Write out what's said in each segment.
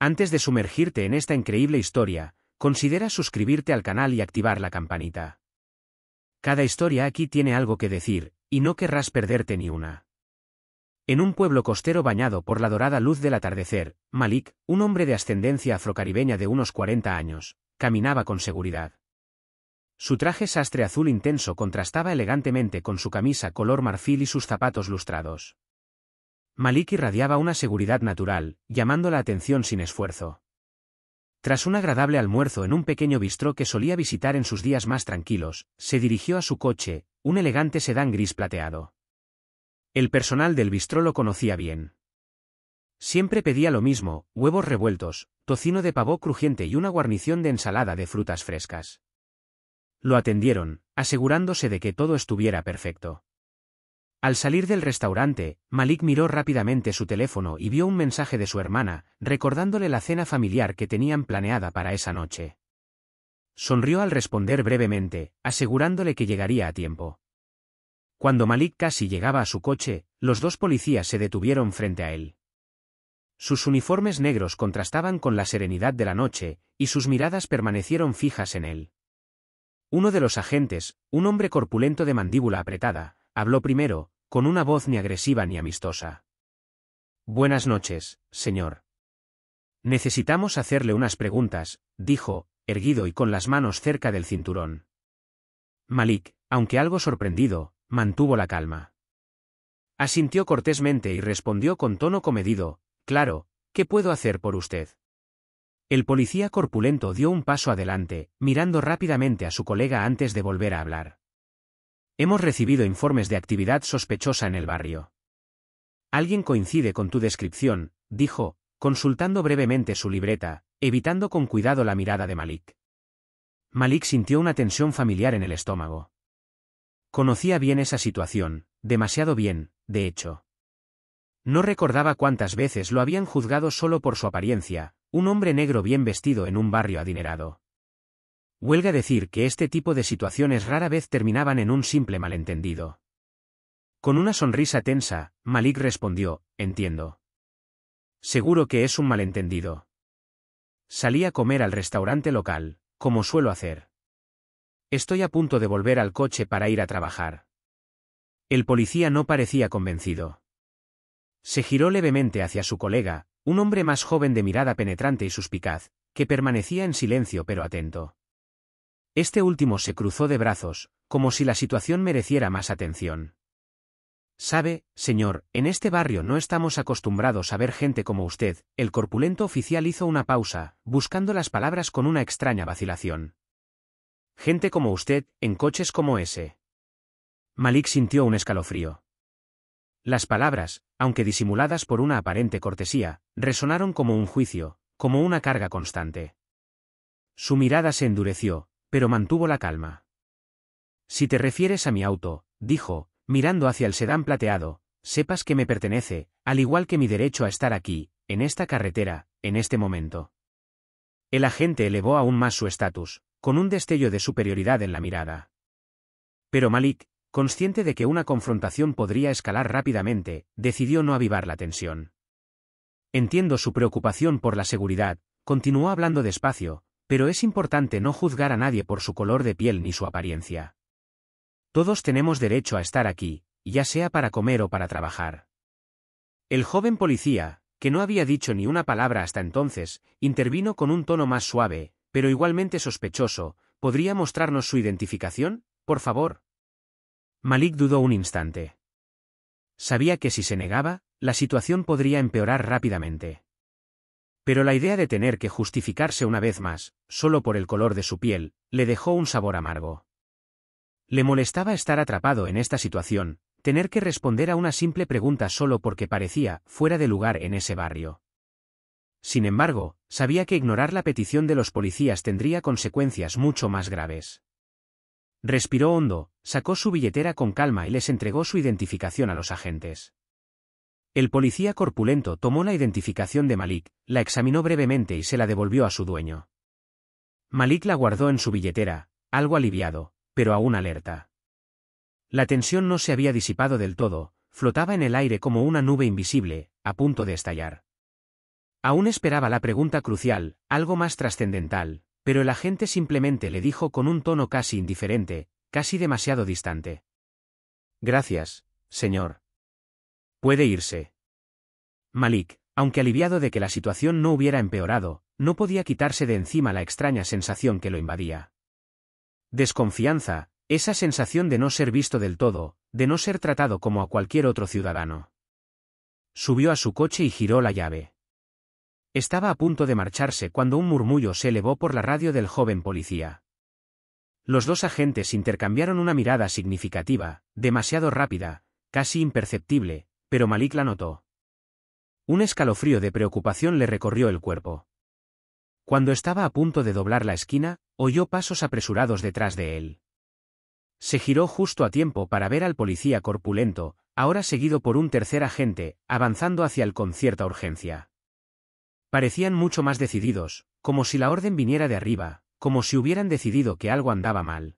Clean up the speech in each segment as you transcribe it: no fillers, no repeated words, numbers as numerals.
Antes de sumergirte en esta increíble historia, considera suscribirte al canal y activar la campanita. Cada historia aquí tiene algo que decir, y no querrás perderte ni una. En un pueblo costero bañado por la dorada luz del atardecer, Malik, un hombre de ascendencia afrocaribeña de unos 40 años, caminaba con seguridad. Su traje sastre azul intenso contrastaba elegantemente con su camisa color marfil y sus zapatos lustrados. Malik irradiaba una seguridad natural, llamando la atención sin esfuerzo. Tras un agradable almuerzo en un pequeño bistró que solía visitar en sus días más tranquilos, se dirigió a su coche, un elegante sedán gris plateado. El personal del bistró lo conocía bien. Siempre pedía lo mismo: huevos revueltos, tocino de pavó crujiente y una guarnición de ensalada de frutas frescas. Lo atendieron, asegurándose de que todo estuviera perfecto. Al salir del restaurante, Malik miró rápidamente su teléfono y vio un mensaje de su hermana, recordándole la cena familiar que tenían planeada para esa noche. Sonrió al responder brevemente, asegurándole que llegaría a tiempo. Cuando Malik casi llegaba a su coche, los dos policías se detuvieron frente a él. Sus uniformes negros contrastaban con la serenidad de la noche, y sus miradas permanecieron fijas en él. Uno de los agentes, un hombre corpulento de mandíbula apretada, habló primero, con una voz ni agresiva ni amistosa. «Buenas noches, señor. Necesitamos hacerle unas preguntas», dijo, erguido y con las manos cerca del cinturón. Malik, aunque algo sorprendido, mantuvo la calma. Asintió cortésmente y respondió con tono comedido: «Claro, ¿qué puedo hacer por usted?». El policía corpulento dio un paso adelante, mirando rápidamente a su colega antes de volver a hablar. «Hemos recibido informes de actividad sospechosa en el barrio. Alguien coincide con tu descripción», dijo, consultando brevemente su libreta, evitando con cuidado la mirada de Malik. Malik sintió una tensión familiar en el estómago. Conocía bien esa situación, demasiado bien, de hecho. No recordaba cuántas veces lo habían juzgado solo por su apariencia, un hombre negro bien vestido en un barrio adinerado. Huelga decir que este tipo de situaciones rara vez terminaban en un simple malentendido. Con una sonrisa tensa, Malik respondió: «Entiendo. Seguro que es un malentendido. Salí a comer al restaurante local, como suelo hacer. Estoy a punto de volver al coche para ir a trabajar». El policía no parecía convencido. Se giró levemente hacia su colega, un hombre más joven de mirada penetrante y suspicaz, que permanecía en silencio pero atento. Este último se cruzó de brazos, como si la situación mereciera más atención. «Sabe, señor, en este barrio no estamos acostumbrados a ver gente como usted». El corpulento oficial hizo una pausa, buscando las palabras con una extraña vacilación. «Gente como usted, en coches como ese». Malik sintió un escalofrío. Las palabras, aunque disimuladas por una aparente cortesía, resonaron como un juicio, como una carga constante. Su mirada se endureció, pero mantuvo la calma. «Si te refieres a mi auto», dijo, mirando hacia el sedán plateado, «sepas que me pertenece, al igual que mi derecho a estar aquí, en esta carretera, en este momento». El agente elevó aún más su estatus, con un destello de superioridad en la mirada. Pero Malik, consciente de que una confrontación podría escalar rápidamente, decidió no avivar la tensión. «Entiendo su preocupación por la seguridad», continuó hablando despacio, «pero es importante no juzgar a nadie por su color de piel ni su apariencia. Todos tenemos derecho a estar aquí, ya sea para comer o para trabajar». El joven policía, que no había dicho ni una palabra hasta entonces, intervino con un tono más suave, pero igualmente sospechoso: «¿Podría mostrarnos su identificación, por favor?». Malik dudó un instante. Sabía que si se negaba, la situación podría empeorar rápidamente. Pero la idea de tener que justificarse una vez más, solo por el color de su piel, le dejó un sabor amargo. Le molestaba estar atrapado en esta situación, tener que responder a una simple pregunta solo porque parecía fuera de lugar en ese barrio. Sin embargo, sabía que ignorar la petición de los policías tendría consecuencias mucho más graves. Respiró hondo, sacó su billetera con calma y les entregó su identificación a los agentes. El policía corpulento tomó la identificación de Malik, la examinó brevemente y se la devolvió a su dueño. Malik la guardó en su billetera, algo aliviado, pero aún alerta. La tensión no se había disipado del todo, flotaba en el aire como una nube invisible, a punto de estallar. Aún esperaba la pregunta crucial, algo más trascendental, pero el agente simplemente le dijo con un tono casi indiferente, casi demasiado distante. Gracias, señor. Puede irse. Malik, aunque aliviado de que la situación no hubiera empeorado, no podía quitarse de encima la extraña sensación que lo invadía. Desconfianza, esa sensación de no ser visto del todo, de no ser tratado como a cualquier otro ciudadano. Subió a su coche y giró la llave. Estaba a punto de marcharse cuando un murmullo se elevó por la radio del joven policía. Los dos agentes intercambiaron una mirada significativa, demasiado rápida, casi imperceptible, pero Malik la notó. Un escalofrío de preocupación le recorrió el cuerpo. Cuando estaba a punto de doblar la esquina, oyó pasos apresurados detrás de él. Se giró justo a tiempo para ver al policía corpulento, ahora seguido por un tercer agente, avanzando hacia él con cierta urgencia. Parecían mucho más decididos, como si la orden viniera de arriba, como si hubieran decidido que algo andaba mal.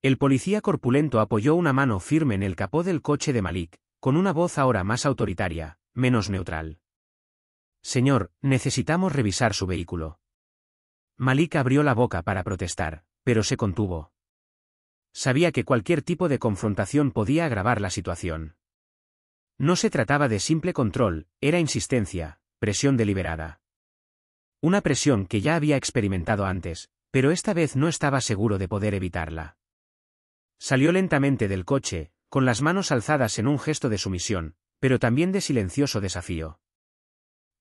El policía corpulento apoyó una mano firme en el capó del coche de Malik, con una voz ahora más autoritaria, menos neutral. Señor, necesitamos revisar su vehículo. Malik abrió la boca para protestar, pero se contuvo. Sabía que cualquier tipo de confrontación podía agravar la situación. No se trataba de simple control, era insistencia, presión deliberada. Una presión que ya había experimentado antes, pero esta vez no estaba seguro de poder evitarla. Salió lentamente del coche, con las manos alzadas en un gesto de sumisión, pero también de silencioso desafío.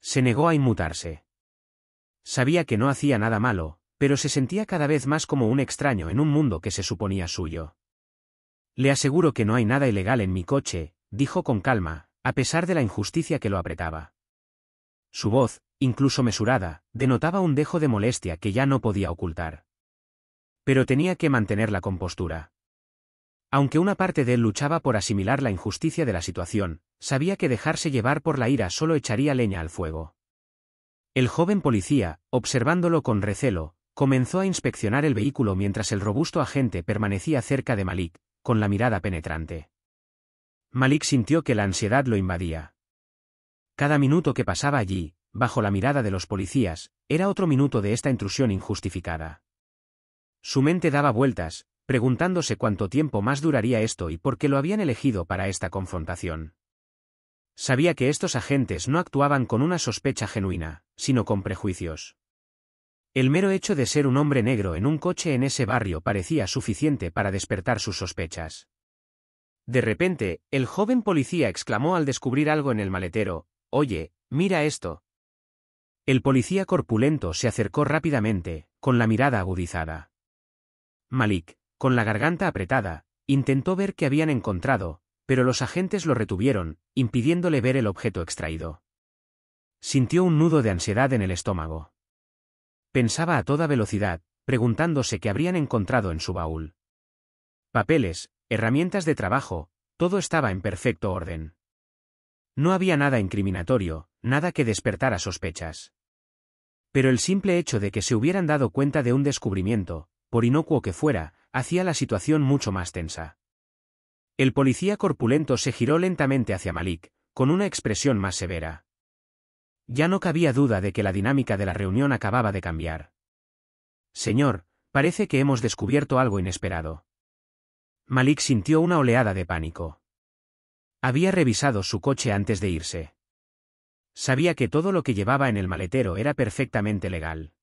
Se negó a inmutarse. Sabía que no hacía nada malo, pero se sentía cada vez más como un extraño en un mundo que se suponía suyo. Le aseguro que no hay nada ilegal en mi coche, dijo con calma, a pesar de la injusticia que lo apretaba. Su voz, incluso mesurada, denotaba un dejo de molestia que ya no podía ocultar. Pero tenía que mantener la compostura. Aunque una parte de él luchaba por asimilar la injusticia de la situación, sabía que dejarse llevar por la ira solo echaría leña al fuego. El joven policía, observándolo con recelo, comenzó a inspeccionar el vehículo mientras el robusto agente permanecía cerca de Malik, con la mirada penetrante. Malik sintió que la ansiedad lo invadía. Cada minuto que pasaba allí, bajo la mirada de los policías, era otro minuto de esta intrusión injustificada. Su mente daba vueltas, preguntándose cuánto tiempo más duraría esto y por qué lo habían elegido para esta confrontación. Sabía que estos agentes no actuaban con una sospecha genuina, sino con prejuicios. El mero hecho de ser un hombre negro en un coche en ese barrio parecía suficiente para despertar sus sospechas. De repente, el joven policía exclamó al descubrir algo en el maletero: «Oye, mira esto». El policía corpulento se acercó rápidamente, con la mirada agudizada. Malik, con la garganta apretada, intentó ver qué habían encontrado, pero los agentes lo retuvieron, impidiéndole ver el objeto extraído. Sintió un nudo de ansiedad en el estómago. Pensaba a toda velocidad, preguntándose qué habrían encontrado en su baúl. Papeles, herramientas de trabajo, todo estaba en perfecto orden. No había nada incriminatorio, nada que despertara sospechas. Pero el simple hecho de que se hubieran dado cuenta de un descubrimiento, por inocuo que fuera, hacía la situación mucho más tensa. El policía corpulento se giró lentamente hacia Malik, con una expresión más severa. Ya no cabía duda de que la dinámica de la reunión acababa de cambiar. «Señor, parece que hemos descubierto algo inesperado». Malik sintió una oleada de pánico. Había revisado su coche antes de irse. Sabía que todo lo que llevaba en el maletero era perfectamente legal.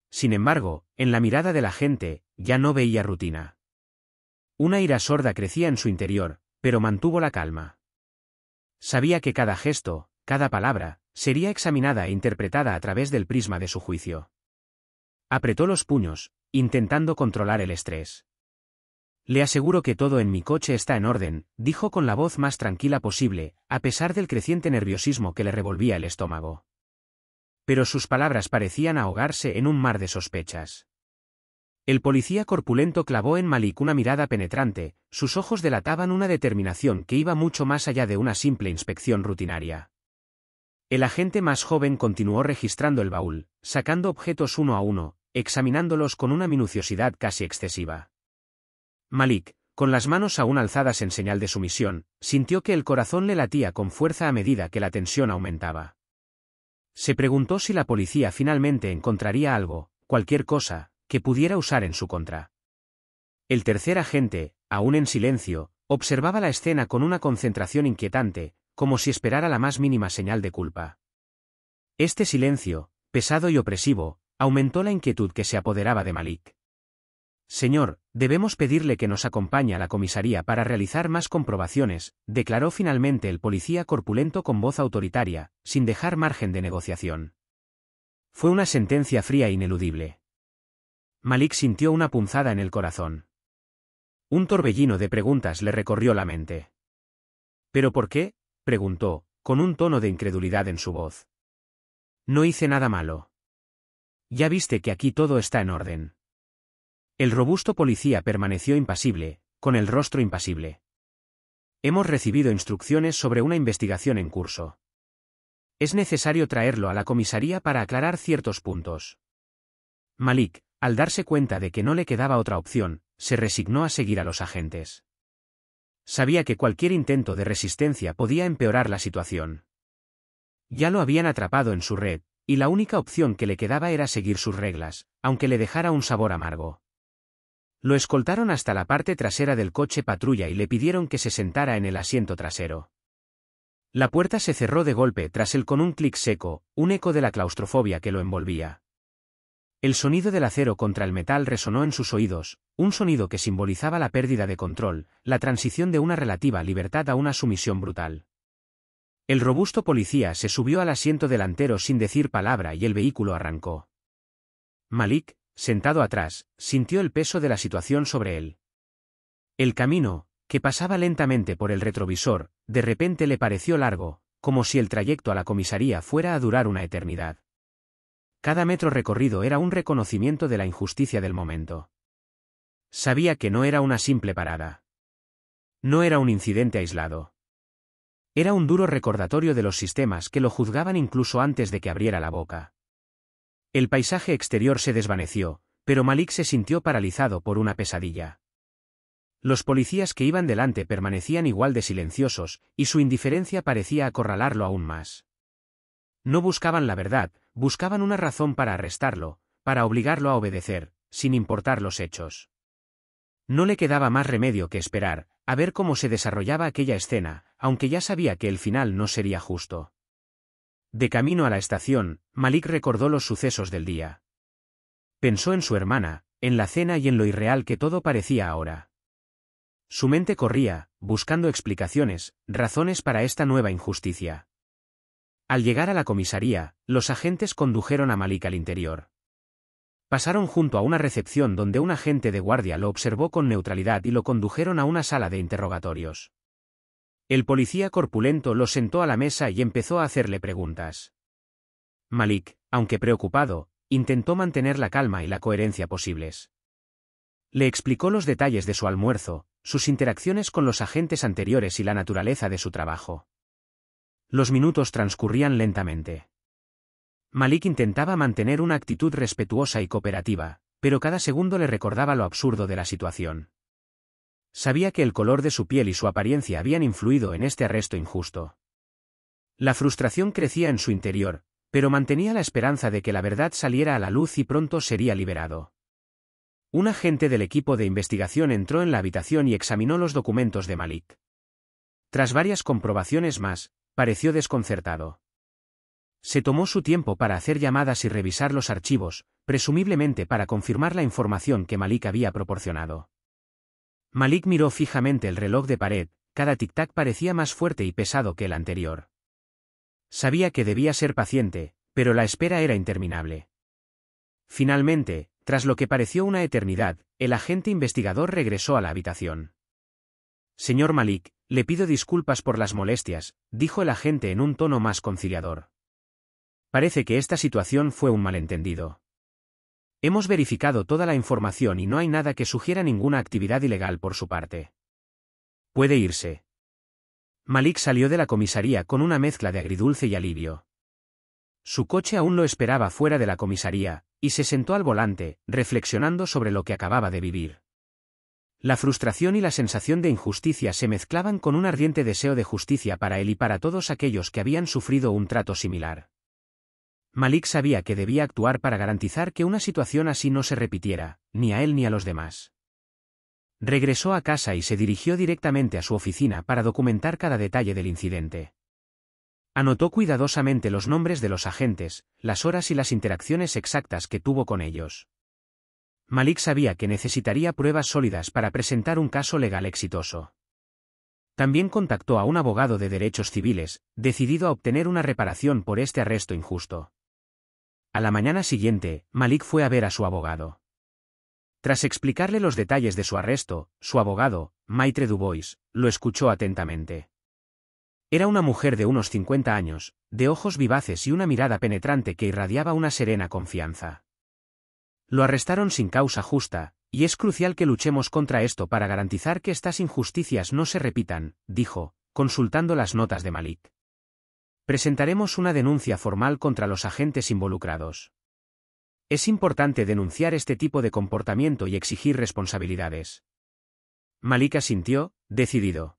Sin embargo, en la mirada de la gente, ya no veía rutina. Una ira sorda crecía en su interior, pero mantuvo la calma. Sabía que cada gesto, cada palabra, sería examinada e interpretada a través del prisma de su juicio. Apretó los puños, intentando controlar el estrés. «Le aseguro que todo en mi coche está en orden», dijo con la voz más tranquila posible, a pesar del creciente nerviosismo que le revolvía el estómago. Pero sus palabras parecían ahogarse en un mar de sospechas. El policía corpulento clavó en Malik una mirada penetrante, sus ojos delataban una determinación que iba mucho más allá de una simple inspección rutinaria. El agente más joven continuó registrando el baúl, sacando objetos uno a uno, examinándolos con una minuciosidad casi excesiva. Malik, con las manos aún alzadas en señal de sumisión, sintió que el corazón le latía con fuerza a medida que la tensión aumentaba. Se preguntó si la policía finalmente encontraría algo, cualquier cosa, que pudiera usar en su contra. El tercer agente, aún en silencio, observaba la escena con una concentración inquietante, como si esperara la más mínima señal de culpa. Este silencio, pesado y opresivo, aumentó la inquietud que se apoderaba de Malik. «Señor, debemos pedirle que nos acompañe a la comisaría para realizar más comprobaciones», declaró finalmente el policía corpulento con voz autoritaria, sin dejar margen de negociación. Fue una sentencia fría e ineludible. Malik sintió una punzada en el corazón. Un torbellino de preguntas le recorrió la mente. ¿Pero por qué?, preguntó, con un tono de incredulidad en su voz. No hice nada malo. Ya viste que aquí todo está en orden. El robusto policía permaneció impasible, con el rostro impasible. Hemos recibido instrucciones sobre una investigación en curso. Es necesario traerlo a la comisaría para aclarar ciertos puntos. Malik, al darse cuenta de que no le quedaba otra opción, se resignó a seguir a los agentes. Sabía que cualquier intento de resistencia podía empeorar la situación. Ya lo habían atrapado en su red, y la única opción que le quedaba era seguir sus reglas, aunque le dejara un sabor amargo. Lo escoltaron hasta la parte trasera del coche patrulla y le pidieron que se sentara en el asiento trasero. La puerta se cerró de golpe tras él con un clic seco, un eco de la claustrofobia que lo envolvía. El sonido del acero contra el metal resonó en sus oídos, un sonido que simbolizaba la pérdida de control, la transición de una relativa libertad a una sumisión brutal. El robusto policía se subió al asiento delantero sin decir palabra y el vehículo arrancó. Malik, sentado atrás, sintió el peso de la situación sobre él. El camino, que pasaba lentamente por el retrovisor, de repente le pareció largo, como si el trayecto a la comisaría fuera a durar una eternidad. Cada metro recorrido era un reconocimiento de la injusticia del momento. Sabía que no era una simple parada. No era un incidente aislado. Era un duro recordatorio de los sistemas que lo juzgaban incluso antes de que abriera la boca. El paisaje exterior se desvaneció, pero Malik se sintió paralizado por una pesadilla. Los policías que iban delante permanecían igual de silenciosos, y su indiferencia parecía acorralarlo aún más. No buscaban la verdad, buscaban una razón para arrestarlo, para obligarlo a obedecer, sin importar los hechos. No le quedaba más remedio que esperar, a ver cómo se desarrollaba aquella escena, aunque ya sabía que el final no sería justo. De camino a la estación, Malik recordó los sucesos del día. Pensó en su hermana, en la cena y en lo irreal que todo parecía ahora. Su mente corría, buscando explicaciones, razones para esta nueva injusticia. Al llegar a la comisaría, los agentes condujeron a Malik al interior. Pasaron junto a una recepción donde un agente de guardia lo observó con neutralidad y lo condujeron a una sala de interrogatorios. El policía corpulento lo sentó a la mesa y empezó a hacerle preguntas. Malik, aunque preocupado, intentó mantener la calma y la coherencia posibles. Le explicó los detalles de su almuerzo, sus interacciones con los agentes anteriores y la naturaleza de su trabajo. Los minutos transcurrían lentamente. Malik intentaba mantener una actitud respetuosa y cooperativa, pero cada segundo le recordaba lo absurdo de la situación. Sabía que el color de su piel y su apariencia habían influido en este arresto injusto. La frustración crecía en su interior, pero mantenía la esperanza de que la verdad saliera a la luz y pronto sería liberado. Un agente del equipo de investigación entró en la habitación y examinó los documentos de Malik. Tras varias comprobaciones más, pareció desconcertado. Se tomó su tiempo para hacer llamadas y revisar los archivos, presumiblemente para confirmar la información que Malik había proporcionado. Malik miró fijamente el reloj de pared, cada tic-tac parecía más fuerte y pesado que el anterior. Sabía que debía ser paciente, pero la espera era interminable. Finalmente, tras lo que pareció una eternidad, el agente investigador regresó a la habitación. «Señor Malik, le pido disculpas por las molestias», dijo el agente en un tono más conciliador. «Parece que esta situación fue un malentendido. Hemos verificado toda la información y no hay nada que sugiera ninguna actividad ilegal por su parte. Puede irse». Malik salió de la comisaría con una mezcla de agridulce y alivio. Su coche aún lo esperaba fuera de la comisaría, y se sentó al volante, reflexionando sobre lo que acababa de vivir. La frustración y la sensación de injusticia se mezclaban con un ardiente deseo de justicia para él y para todos aquellos que habían sufrido un trato similar. Malik sabía que debía actuar para garantizar que una situación así no se repitiera, ni a él ni a los demás. Regresó a casa y se dirigió directamente a su oficina para documentar cada detalle del incidente. Anotó cuidadosamente los nombres de los agentes, las horas y las interacciones exactas que tuvo con ellos. Malik sabía que necesitaría pruebas sólidas para presentar un caso legal exitoso. También contactó a un abogado de derechos civiles, decidido a obtener una reparación por este arresto injusto. A la mañana siguiente, Malik fue a ver a su abogado. Tras explicarle los detalles de su arresto, su abogado, Maitre Dubois, lo escuchó atentamente. Era una mujer de unos 50 años, de ojos vivaces y una mirada penetrante que irradiaba una serena confianza. Lo arrestaron sin causa justa, y es crucial que luchemos contra esto para garantizar que estas injusticias no se repitan, dijo, consultando las notas de Malik. Presentaremos una denuncia formal contra los agentes involucrados. Es importante denunciar este tipo de comportamiento y exigir responsabilidades. Malik asintió, decidido.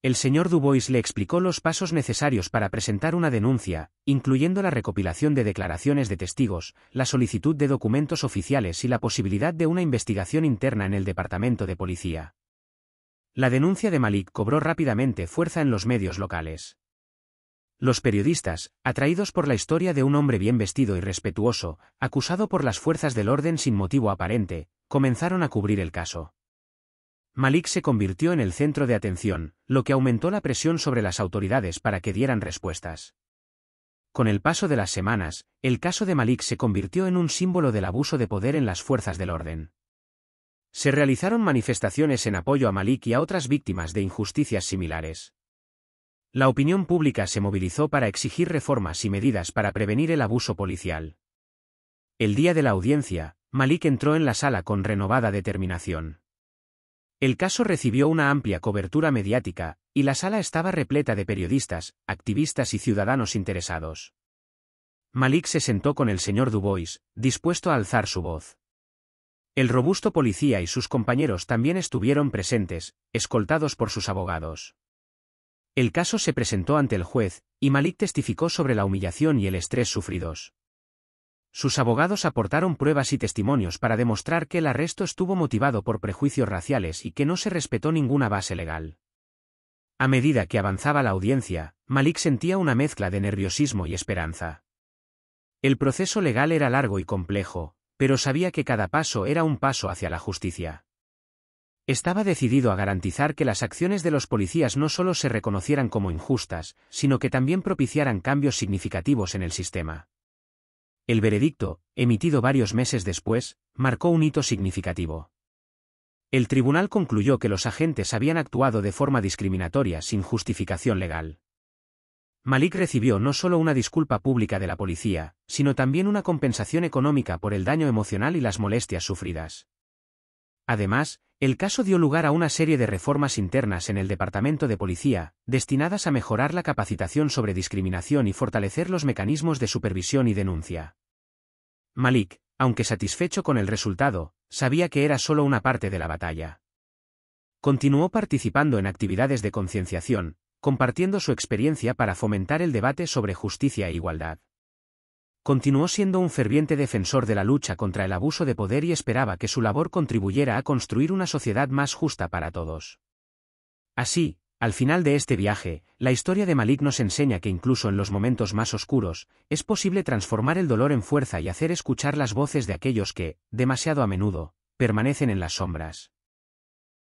El señor Dubois le explicó los pasos necesarios para presentar una denuncia, incluyendo la recopilación de declaraciones de testigos, la solicitud de documentos oficiales y la posibilidad de una investigación interna en el departamento de policía. La denuncia de Malik cobró rápidamente fuerza en los medios locales. Los periodistas, atraídos por la historia de un hombre bien vestido y respetuoso, acusado por las fuerzas del orden sin motivo aparente, comenzaron a cubrir el caso. Malik se convirtió en el centro de atención, lo que aumentó la presión sobre las autoridades para que dieran respuestas. Con el paso de las semanas, el caso de Malik se convirtió en un símbolo del abuso de poder en las fuerzas del orden. Se realizaron manifestaciones en apoyo a Malik y a otras víctimas de injusticias similares. La opinión pública se movilizó para exigir reformas y medidas para prevenir el abuso policial. El día de la audiencia, Malik entró en la sala con renovada determinación. El caso recibió una amplia cobertura mediática, y la sala estaba repleta de periodistas, activistas y ciudadanos interesados. Malik se sentó con el señor Dubois, dispuesto a alzar su voz. El robusto policía y sus compañeros también estuvieron presentes, escoltados por sus abogados. El caso se presentó ante el juez, y Malik testificó sobre la humillación y el estrés sufridos. Sus abogados aportaron pruebas y testimonios para demostrar que el arresto estuvo motivado por prejuicios raciales y que no se respetó ninguna base legal. A medida que avanzaba la audiencia, Malik sentía una mezcla de nerviosismo y esperanza. El proceso legal era largo y complejo, pero sabía que cada paso era un paso hacia la justicia. Estaba decidido a garantizar que las acciones de los policías no solo se reconocieran como injustas, sino que también propiciaran cambios significativos en el sistema. El veredicto, emitido varios meses después, marcó un hito significativo. El tribunal concluyó que los agentes habían actuado de forma discriminatoria sin justificación legal. Malik recibió no solo una disculpa pública de la policía, sino también una compensación económica por el daño emocional y las molestias sufridas. Además, el caso dio lugar a una serie de reformas internas en el departamento de policía, destinadas a mejorar la capacitación sobre discriminación y fortalecer los mecanismos de supervisión y denuncia. Malik, aunque satisfecho con el resultado, sabía que era solo una parte de la batalla. Continuó participando en actividades de concienciación, compartiendo su experiencia para fomentar el debate sobre justicia e igualdad. Continuó siendo un ferviente defensor de la lucha contra el abuso de poder y esperaba que su labor contribuyera a construir una sociedad más justa para todos. Así, al final de este viaje, la historia de Malik nos enseña que incluso en los momentos más oscuros, es posible transformar el dolor en fuerza y hacer escuchar las voces de aquellos que, demasiado a menudo, permanecen en las sombras.